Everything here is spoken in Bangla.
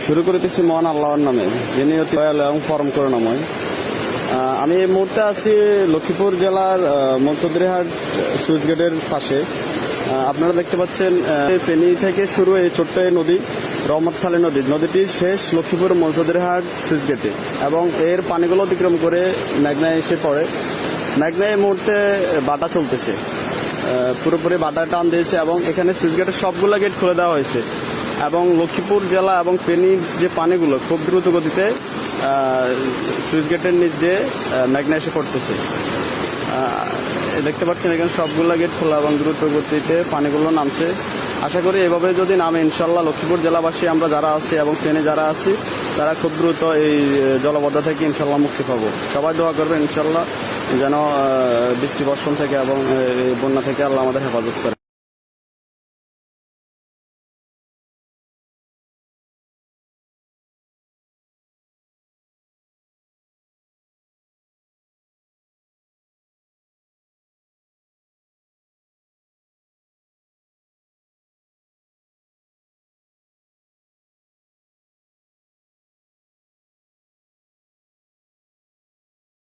শুরু করিতেছি মহান আল্লাহর নামে, যিনি অতি দয়ালু এবং পরম করুণাময়। আমি এই মুহূর্তে আছি লক্ষ্মীপুর জেলার মনসুদরিহাট সুইচ গেটের পাশে। আপনারা দেখতে পাচ্ছেন ফেনী থেকে শুরু এই ছোট্ট এই নদী রহমতখালী নদী, নদীটির শেষ লক্ষ্মীপুর মনসুদরিহাট সুইচ গেটে এবং এর পানিগুলো অতিক্রম করে মেঘনায় এসে পড়ে। মেঘনায় এই মুহূর্তে বাটা চলতেছে, পুরোপুরি বাটা টান দিয়েছে এবং এখানে সুইচ গেটের সবগুলো গেট খুলে দেওয়া হয়েছে এবং লক্ষ্মীপুর জেলা এবং ফেনীর যে পানিগুলো খুব দ্রুত গতিতে সুইচ গেটের নিচ দিয়ে মেঘনা এসে পড়তেছে। দেখতে পাচ্ছেন এখানে সবগুলো গেট খোলা এবং দ্রুত গতিতে পানিগুলো নামছে। আশা করি এভাবে যদি নামে ইনশাল্লাহ লক্ষ্মীপুর জেলাবাসী আমরা যারা আছি এবং ফেনী যারা আছি তারা খুব দ্রুত এই জলবদ্ধ থেকে ইনশাল্লাহ মুক্তি পাবো। সবাই দোয়া করবে ইনশাল্লাহ যেন বৃষ্টি বর্ষণ থেকে এবং বন্যা থেকে আল্লাহ আমাদের হেফাজত করে।